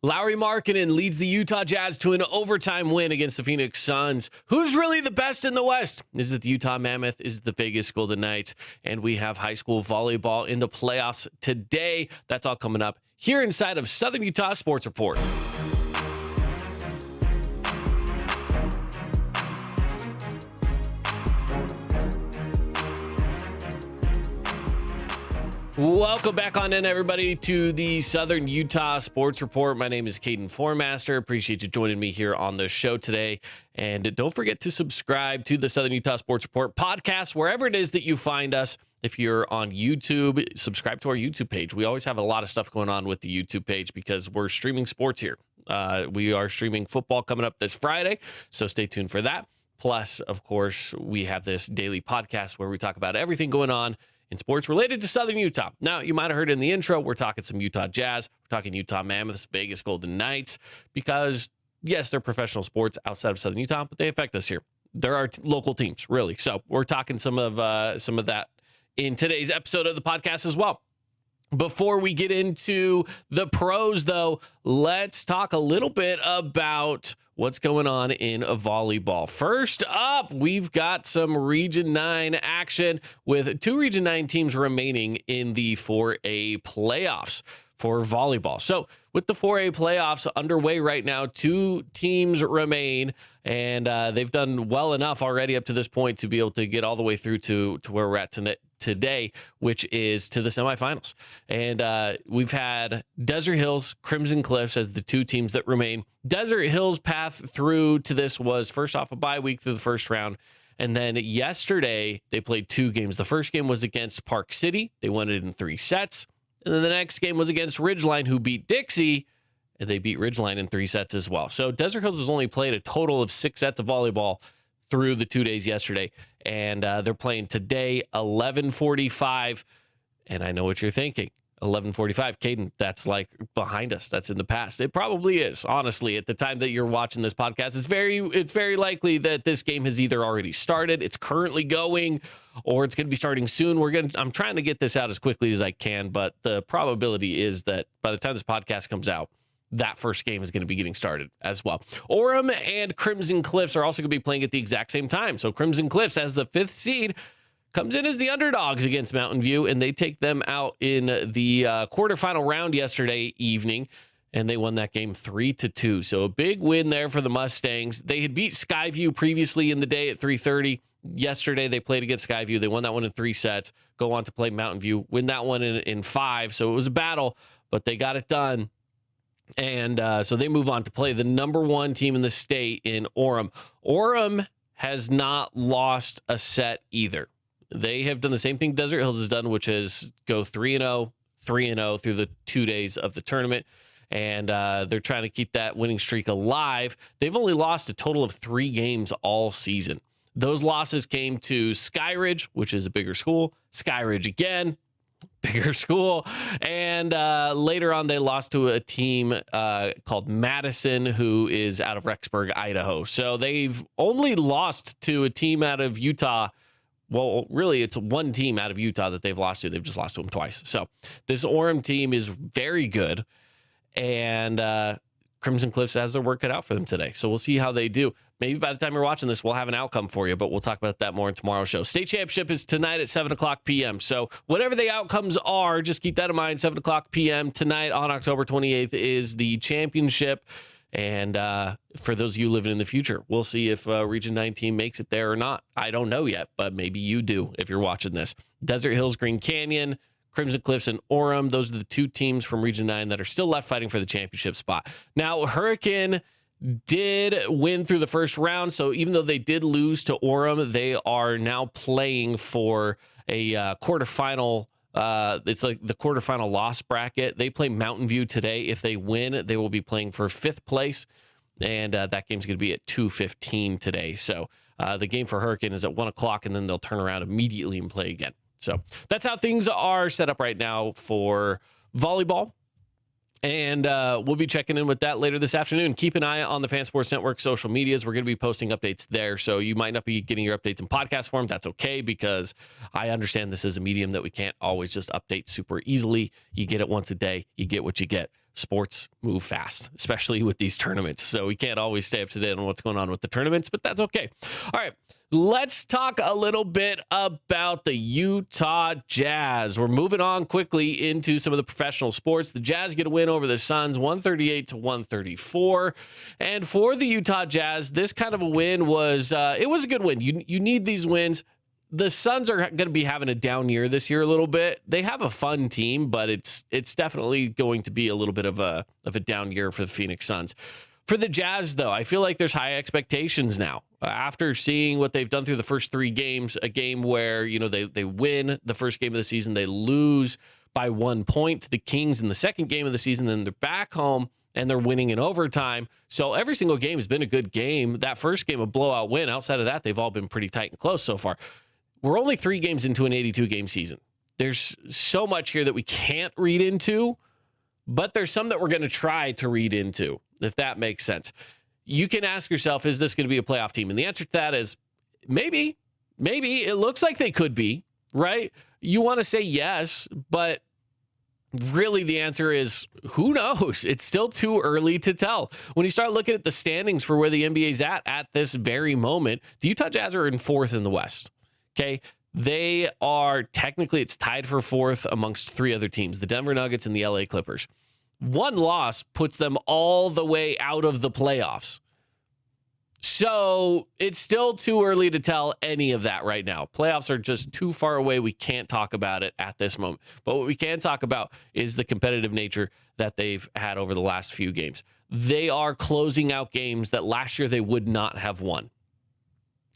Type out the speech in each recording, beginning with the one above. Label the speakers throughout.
Speaker 1: Lauri Markkanen leads the Utah Jazz to an overtime win against the Phoenix Suns. Who's really the best in the West? Is it the Utah Mammoth? Is it the Vegas Golden Knights? And we have high school volleyball in the playoffs today. That's all coming up here inside of Southern Utah Sports Report. Welcome back on in, everybody, to the Southern Utah Sports Report. My name is Caden Formaster. Appreciate you joining me here on the show today. And don't forget to subscribe to the Southern Utah Sports Report podcast, wherever it is that you find us. If you're on YouTube, subscribe to our YouTube page. We always have a lot of stuff going on with the YouTube page because we're streaming sports here. We are streaming football coming up this Friday, so stay tuned for that. Plus, of course, we have this daily podcast where we talk about everything going on in sports related to Southern Utah. Now, you might have heard in the intro, we're talking some Utah Jazz, we're talking Utah Mammoths, Vegas Golden Knights, because, yes, they're professional sports outside of Southern Utah, but they affect us here. There are local teams, really. So we're talking some of that in today's episode of the podcast as well. Before we get into the pros, though, let's talk a little bit about what's going on in volleyball. First up, we've got some Region 9 action with two Region 9 teams remaining in the 4A playoffs for volleyball. So with the 4A playoffs underway right now, two teams remain, and they've done well enough already up to this point to be able to get all the way through to where we're at today, which is to the semifinals. And we've had Desert Hills, Crimson Cliffs as the two teams that remain. Desert Hills' path through to this was first off a bye week through the first round. And then yesterday, they played two games. The first game was against Park City. They won it in 3 sets. And then the next game was against Ridgeline, who beat Dixie, and they beat Ridgeline in 3 sets as well. So Desert Hills has only played a total of 6 sets of volleyball through the 2 days yesterday. And they're playing today, 11:45. And I know what you're thinking. 11:45, Caden, that's like behind us. That's in the past. It probably is, honestly. At the time that you're watching this podcast, it's very likely that this game has either already started, it's currently going, or it's going to be starting soon. I'm trying to get this out as quickly as I can, but the probability is that by the time this podcast comes out, that first game is going to be getting started as well. Orem and Crimson Cliffs are also going to be playing at the exact same time. So Crimson Cliffs, as the 5th seed, comes in as the underdogs against Mountain View, and they take them out in the quarterfinal round yesterday evening, and they won that game 3-2. So a big win there for the Mustangs. They had beat Skyview previously in the day at 3:30. Yesterday, they played against Skyview. They won that one in 3 sets, go on to play Mountain View, win that one in 5. So it was a battle, but they got it done. And so they move on to play the number 1 team in the state in Orem. Orem has not lost a set either. They have done the same thing Desert Hills has done, which is go 3-0 through the 2 days of the tournament. And they're trying to keep that winning streak alive. They've only lost a total of 3 games all season. Those losses came to Skyridge, which is a bigger school, Skyridge again, bigger school. And later on, they lost to a team called Madison, who is out of Rexburg, Idaho. So they've only lost to a team out of Utah. Well, really, it's one team out of Utah that they've lost to. They've just lost to them twice. So this Orem team is very good. And Crimson Cliffs has their work cut out for them today. So we'll see how they do. Maybe by the time you're watching this, we'll have an outcome for you, but we'll talk about that more in tomorrow's show. State championship is tonight at 7 o'clock p.m. So whatever the outcomes are, just keep that in mind. 7 o'clock p.m. tonight on October 28th is the championship. And for those of you living in the future, we'll see if Region 9 team makes it there or not. I don't know yet, but maybe you do if you're watching this. Desert Hills, Green Canyon, Crimson Cliffs, and Orem. Those are the 2 teams from Region 9 that are still left fighting for the championship spot. Now, Hurricane did win through the first round, so even though they did lose to Orem, they are now playing for a quarterfinal. It's like the quarterfinal loss bracket. They play Mountain View today. If they win, they will be playing for 5th place, and that game's going to be at 2:15 today. So the game for Hurricane is at 1 o'clock, and then they'll turn around immediately and play again. So that's how things are set up right now for volleyball. And we'll be checking in with that later this afternoon. Keep an eye on the Fan Sports Network social medias. We're going to be posting updates there. So you might not be getting your updates in podcast form. That's okay, because I understand this is a medium that we can't always just update super easily. You get it once a day. You get what you get. sports move fast, especially with these tournaments. So we can't always stay up to date on what's going on with the tournaments, but that's okay. All right, let's talk a little bit about the Utah Jazz. We're moving on quickly into some of the professional sports. The Jazz get a win over the Suns, 138-134. And for the Utah Jazz, this kind of a win was, it was a good win. You need these wins. The Suns are going to be having a down year this year a little bit. They have a fun team, but it's definitely going to be a little bit of a down year for the Phoenix Suns. For the Jazz, though, I feel like there's high expectations now. After seeing what they've done through the first three games, a game where, they win the first game of the season, they lose by 1 point to the Kings in the second game of the season, then they're back home and they're winning in overtime. So every single game has been a good game. That first game, a blowout win. Outside of that, they've all been pretty tight and close so far. We're only 3 games into an 82-game season. There's so much here that we can't read into, but there's some that we're going to try to read into, if that makes sense. You can ask yourself, is this going to be a playoff team? And the answer to that is maybe. It looks like they could be, right? You want to say yes, but really the answer is who knows? It's still too early to tell. When you start looking at the standings for where the NBA's at this very moment, the Utah Jazz are in 4th in the West. Okay, they are technically, it's tied for 4th amongst 3 other teams, the Denver Nuggets and the LA Clippers. 1 loss puts them all the way out of the playoffs. So it's still too early to tell any of that right now. Playoffs are just too far away. We can't talk about it at this moment. But what we can talk about is the competitive nature that they've had over the last few games. They are closing out games that last year they would not have won.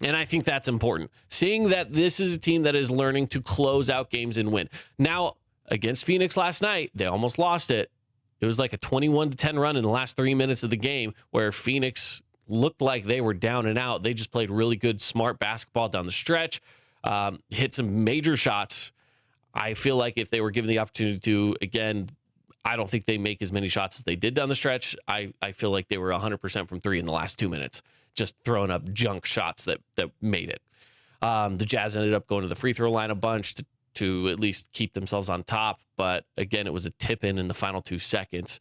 Speaker 1: And I think that's important. Seeing that this is a team that is learning to close out games and win. Now, against Phoenix last night, they almost lost it. It was like a 21-10 run in the last 3 minutes of the game where Phoenix looked like they were down and out. They just played really good, smart basketball down the stretch, hit some major shots. I feel like if they were given the opportunity to, again, I don't think they make as many shots as they did down the stretch. I feel like they were 100% from 3 in the last 2 minutes. Just throwing up junk shots that made it. The Jazz ended up going to the free throw line a bunch to at least keep themselves on top. But again, it was a tip in the final 2 seconds.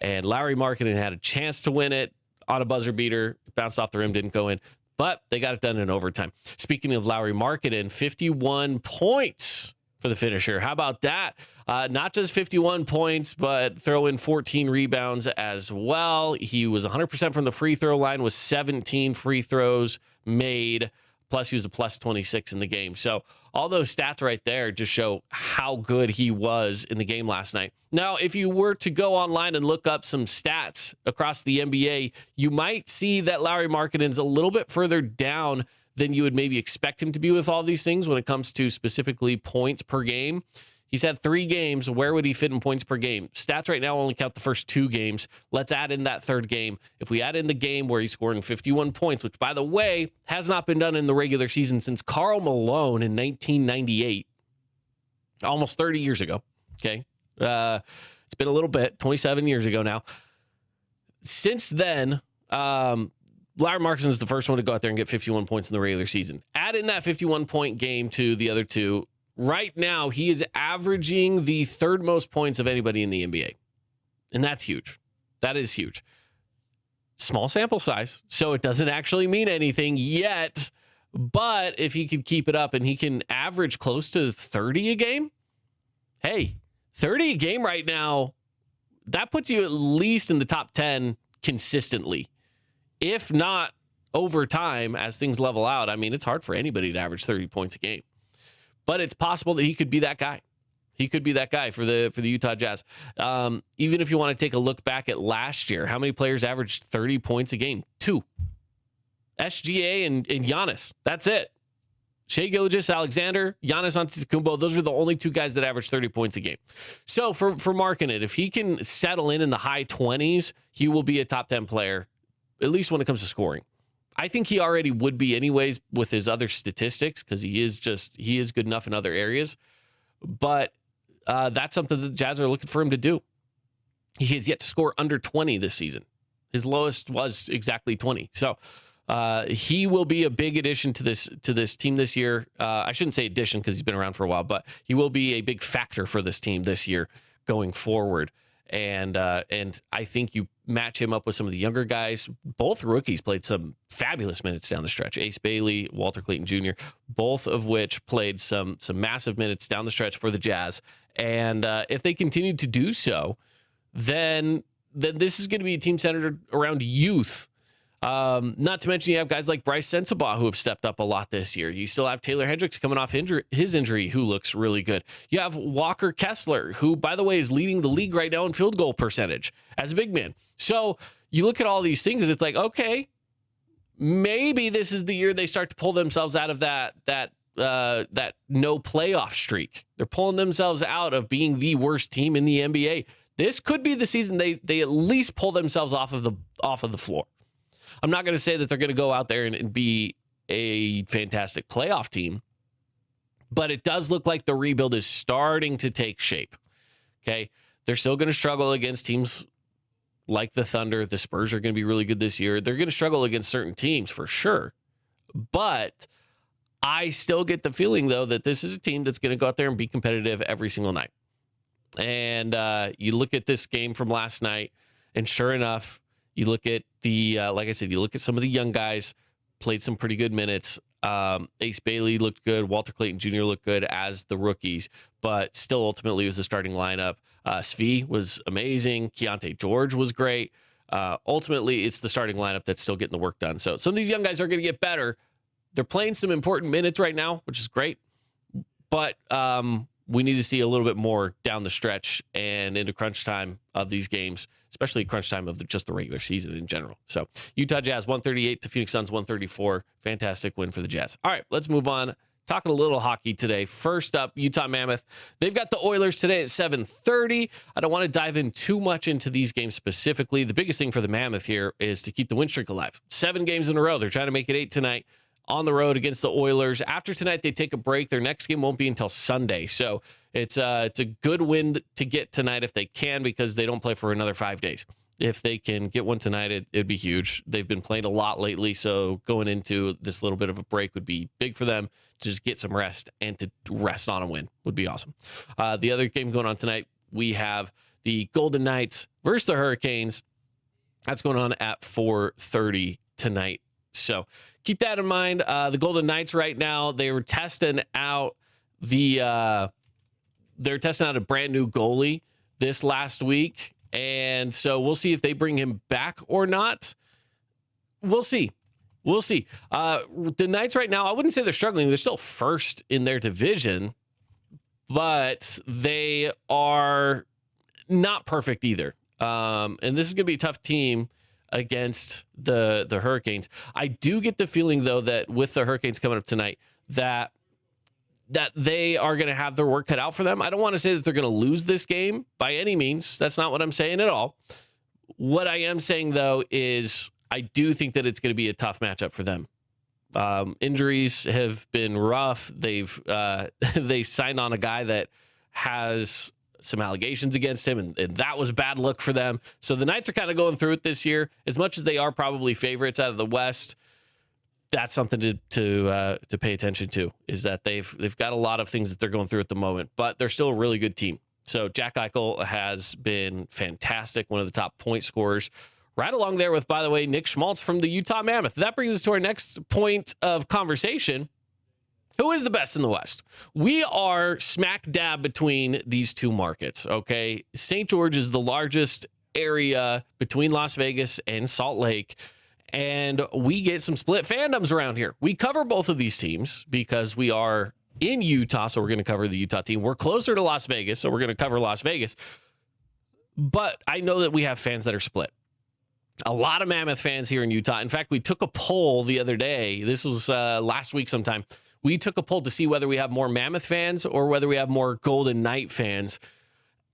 Speaker 1: And Lauri Markkanen had a chance to win it on a buzzer beater. Bounced off the rim, didn't go in. But they got it done in overtime. Speaking of Lauri Markkanen, 51 points for the finisher. How about that? Not just 51 points, but throw in 14 rebounds as well. He was 100% from the free throw line with 17 free throws made. Plus, he was a plus 26 in the game. So all those stats right there just show how good he was in the game last night. Now, if you were to go online and look up some stats across the NBA, you might see that Lauri Markkanen's a little bit further down than you would maybe expect him to be with all these things when it comes to specifically points per game. He's had 3 games. Where would he fit in points per game? Stats right now only count the first 2 games. Let's add in that 3rd game. If we add in the game where he's scoring 51 points, which, by the way, has not been done in the regular season since Karl Malone in 1998, almost 30 years ago, okay? It's been a little bit, 27 years ago now. Since then, Lauri Markkanen is the first one to go out there and get 51 points in the regular season. Add in that 51-point game to the other 2. Right now, he is averaging the 3rd most points of anybody in the NBA. And that's huge. That is huge. Small sample size, so it doesn't actually mean anything yet. But if he can keep it up and he can average close to 30 a game, hey, 30 a game right now, that puts you at least in the top 10 consistently. If not over time, as things level out, I mean, it's hard for anybody to average 30 points a game. But it's possible that he could be that guy. He could be that guy for the Utah Jazz. Even if you want to take a look back at last year, how many players averaged 30 points a game? 2. SGA and Giannis. That's it. Shai Gilgeous-Alexander, Giannis Antetokounmpo, those are the only 2 guys that average 30 points a game. So for Markkanen, if he can settle in the high 20s, he will be a top 10 player, at least when it comes to scoring. I think he already would be anyways with his other statistics because he is good enough in other areas. But that's something that the Jazz are looking for him to do. He has yet to score under 20 this season. His lowest was exactly 20. So he will be a big addition to this team this year. I shouldn't say addition because he's been around for a while, but he will be a big factor for this team this year going forward. And I think you match him up with some of the younger guys. Both rookies played some fabulous minutes down the stretch. Ace Bailey, Walter Clayton Jr., both of which played some massive minutes down the stretch for the Jazz. And if they continue to do so, then this is going to be a team centered around youth. Not to mention you have guys like Bryce Sensabaugh who have stepped up a lot this year. You still have Taylor Hendricks coming off his injury who looks really good. You have Walker Kessler, who, by the way, is leading the league right now in field goal percentage as a big man. So you look at all these things and it's like, okay, maybe this is the year they start to pull themselves out of that no playoff streak. They're pulling themselves out of being the worst team in the NBA. This could be the season they at least pull themselves off of the floor. I'm not going to say that they're going to go out there and be a fantastic playoff team, but it does look like the rebuild is starting to take shape. Okay. They're still going to struggle against teams like the Thunder. The Spurs are going to be really good this year. They're going to struggle against certain teams for sure. But I still get the feeling, though, that this is a team that's going to go out there and be competitive every single night. And you look at this game from last night, and sure enough, you look at like I said, you look at some of the young guys, played some pretty good minutes. Ace Bailey looked good. Walter Clayton Jr. looked good as the rookies, but still ultimately was the starting lineup. Svi was amazing. Keontae George was great. Ultimately, it's the starting lineup that's still getting the work done. So some of these young guys are going to get better. They're playing some important minutes right now, which is great. But we need to see a little bit more down the stretch and into crunch time of these games, especially crunch time of just the regular season in general. So Utah Jazz 138 to Phoenix Suns 134. Fantastic win for the Jazz. All right, let's move on. Talking a little hockey today. First up, Utah Mammoth. They've got the Oilers today at 7:30. I don't want to dive in too much into these games specifically. The biggest thing for the Mammoth here is to keep the win streak alive. 7 games in a row. They're trying to make it 8 tonight on the road against the Oilers. After tonight, they take a break. Their next game won't be until Sunday. So it's a good win to get tonight if they can, because they don't play for another 5 days. If they can get one tonight, it'd be huge. They've been playing a lot lately, so going into this little bit of a break would be big for them to just get some rest, and to rest on a win would be awesome. The other game going on tonight, we have the Golden Knights versus the Hurricanes. That's going on at 4:30 tonight. So keep that in mind. The Golden Knights right now, they were testing out they're testing out a brand new goalie this last week. And so we'll see if they bring him back or not. We'll see. The Knights right now, I wouldn't say they're struggling. They're still first in their division, but they are not perfect either. And this is going to be a tough team against the Hurricanes. I do get the feeling, though, that with the Hurricanes coming up tonight, that they are going to have their work cut out for them. I don't want to say that they're going to lose this game by any means. That's not what I'm saying at all. What I am saying, though, is I do think that it's going to be a tough matchup for them. Injuries have been rough. They signed on a guy that has some allegations against him, and that was a bad look for them. So the Knights are kind of going through it this year. As much as they are probably favorites out of the West, that's something to pay attention to, is that they've got a lot of things that they're going through at the moment, but they're still a really good team. So Jack Eichel has been fantastic, one of the top point scorers, right along there with, by the way, Nick Schmaltz from the Utah Mammoth. That brings us to our next point of conversation. Who is the best in the West? We are smack dab between these two markets, okay? St. George is the largest area between Las Vegas and Salt Lake, and we get some split fandoms around here. We cover both of these teams because we are in Utah, so we're going to cover the Utah team. We're closer to Las Vegas, so we're going to cover Las Vegas. But I know that we have fans that are split. A lot of Mammoth fans here in Utah. In fact, we took a poll the other day. This was last week sometime. We took a poll to see whether we have more Mammoth fans or whether we have more Golden Knight fans.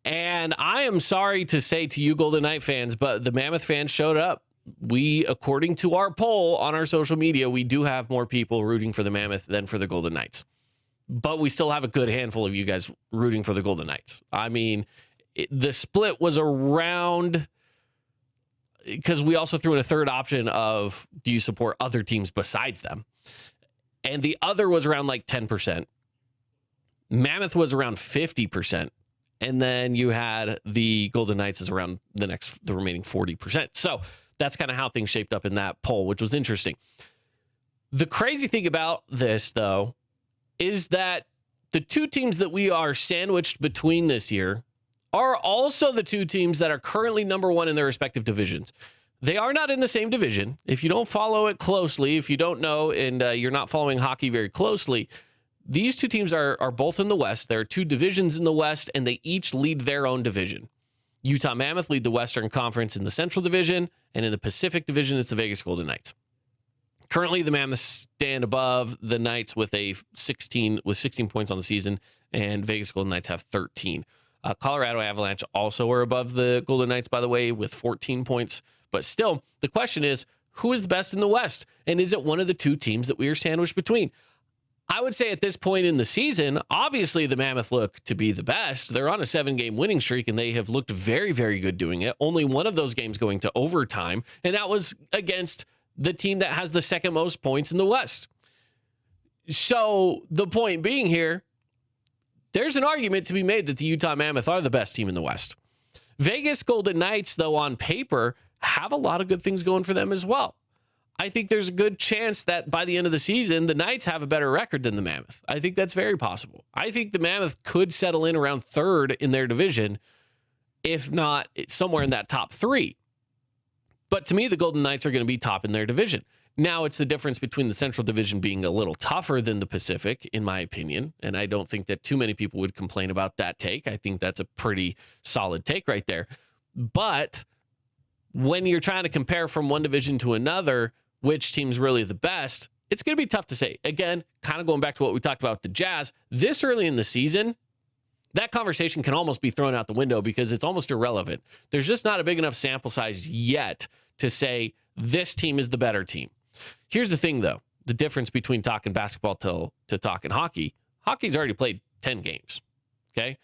Speaker 1: And I am sorry to say to you Golden Knight fans, but the Mammoth fans showed up. We, according to our poll on our social media, we do have more people rooting for the Mammoth than for the Golden Knights. But we still have a good handful of you guys rooting for the Golden Knights. I mean, the split was around, because we also threw in a third option of, do you support other teams besides them? And the other was around like 10%. Mammoth was around 50%. And then you had the Golden Knights as around the remaining 40%. So that's kind of how things shaped up in that poll, which was interesting. The crazy thing about this, though, is that the two teams that we are sandwiched between this year are also the two teams that are currently number one in their respective divisions. They are not in the same division. If you don't follow it closely, if you don't know, and you're not following hockey very closely, these two teams are both in the West. There are two divisions in the West, and they each lead their own division. Utah Mammoth lead the Western Conference in the Central Division, and in the Pacific Division, it's the Vegas Golden Knights. Currently, the Mammoths stand above the Knights with 16 points on the season, and Vegas Golden Knights have 13. Colorado Avalanche also are above the Golden Knights, by the way, with 14 points. But still, the question is, who is the best in the West? And is it one of the two teams that we are sandwiched between? I would say at this point in the season, obviously the Mammoth look to be the best. They're on a 7-game winning streak, and they have looked very, very good doing it. Only one of those games going to overtime, and that was against the team that has the second most points in the West. So the point being here, there's an argument to be made that the Utah Mammoth are the best team in the West. Vegas Golden Knights, though, on paper, have a lot of good things going for them as well. I think there's a good chance that by the end of the season, the Knights have a better record than the Mammoth. I think that's very possible. I think the Mammoth could settle in around third in their division, if not somewhere in that top three. But to me, the Golden Knights are going to be top in their division. Now, it's the difference between the Central Division being a little tougher than the Pacific, in my opinion. And I don't think that too many people would complain about that take. I think that's a pretty solid take right there. But when you're trying to compare from one division to another, which team's really the best, it's going to be tough to say. Again, kind of going back to what we talked about with the Jazz, this early in the season, that conversation can almost be thrown out the window because it's almost irrelevant. There's just not a big enough sample size yet to say this team is the better team. Here's the thing, though. The difference between talking basketball to talking hockey. Hockey's already played 10 games, okay?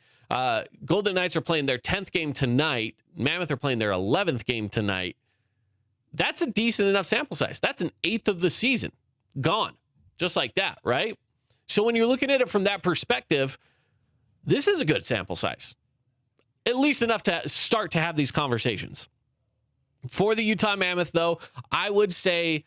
Speaker 1: Golden Knights are playing their 10th game tonight. Mammoth are playing their 11th game tonight. That's a decent enough sample size. That's an eighth of the season gone, just like that, right? So when you're looking at it from that perspective, this is a good sample size, at least enough to start to have these conversations. For the Utah Mammoth, though, I would say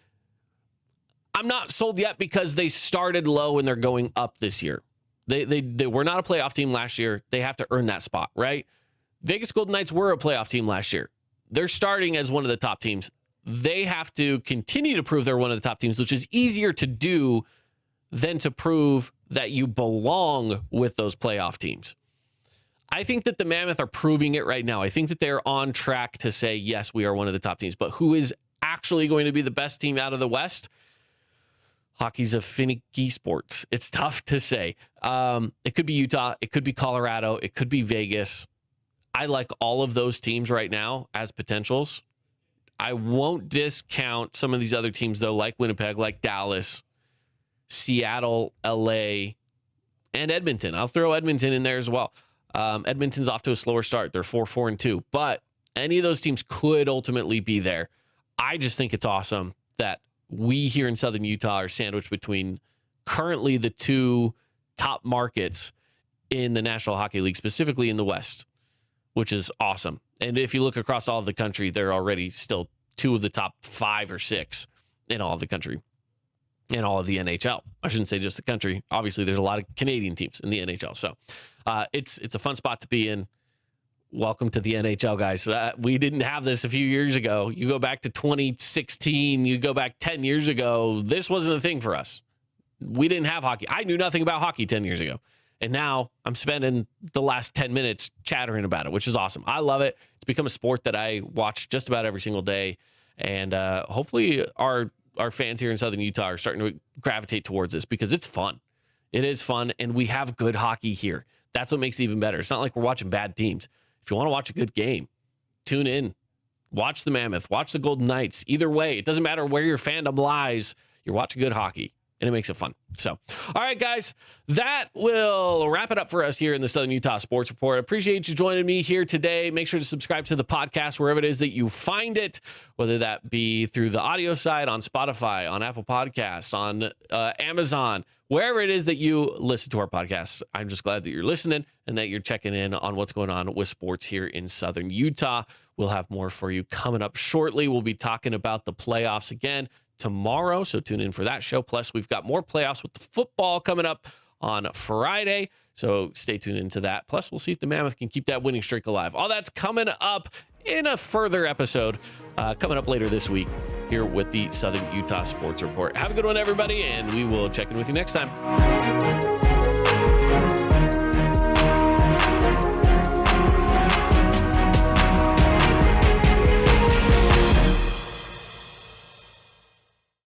Speaker 1: I'm not sold yet because they started low and they're going up this year. They were not a playoff team last year. They have to earn that spot, right? Vegas Golden Knights were a playoff team last year. They're starting as one of the top teams. They have to continue to prove they're one of the top teams, which is easier to do than to prove that you belong with those playoff teams. I think that the Mammoth are proving it right now. I think that they're on track to say, yes, we are one of the top teams. But who is actually going to be the best team out of the West? Hockey's a finicky sport. It's tough to say. It could be Utah. It could be Colorado. It could be Vegas. I like all of those teams right now as potentials. I won't discount some of these other teams, though, like Winnipeg, like Dallas, Seattle, LA, and Edmonton. I'll throw Edmonton in there as well. Edmonton's off to a slower start. They're 4-4-2, but any of those teams could ultimately be there. I just think it's awesome that we here in Southern Utah are sandwiched between currently the two top markets in the National Hockey League, specifically in the West, which is awesome. And if you look across all of the country, they're already still two of the top 5 or 6 in all of the country, in all of the NHL. I shouldn't say just the country. Obviously, there's a lot of Canadian teams in the NHL. So it's a fun spot to be in. Welcome to the NHL, guys. We didn't have this a few years ago. You go back to 2016, you go back 10 years ago, this wasn't a thing for us. We didn't have hockey. I knew nothing about hockey 10 years ago. And now I'm spending the last 10 minutes chattering about it, which is awesome. I love it. It's become a sport that I watch just about every single day. And hopefully our fans here in Southern Utah are starting to gravitate towards this because it's fun. It is fun, and we have good hockey here. That's what makes it even better. It's not like we're watching bad teams. If you want to watch a good game, tune in. Watch the Mammoth. Watch the Golden Knights. Either way, it doesn't matter where your fandom lies. You're watching good hockey. and it makes it fun. So, all right, guys, that will wrap it up for us here in the Southern Utah Sports Report. I appreciate you joining me here today. Make sure to subscribe to the podcast wherever it is that you find it, whether that be through the audio side, on Spotify, on Apple Podcasts, on Amazon, wherever it is that you listen to our podcasts. I'm just glad that you're listening and that you're checking in on what's going on with sports here in Southern Utah. We'll have more for you coming up shortly. We'll be talking about the playoffs again tomorrow, so tune in for that show. Plus, we've got more playoffs with the football coming up on Friday, so stay tuned into that. Plus, we'll see if the Mammoth can keep that winning streak alive. All that's coming up in a further episode coming up later this week here with the Southern Utah Sports Report. Have a good one, everybody, and we will check in with you next time.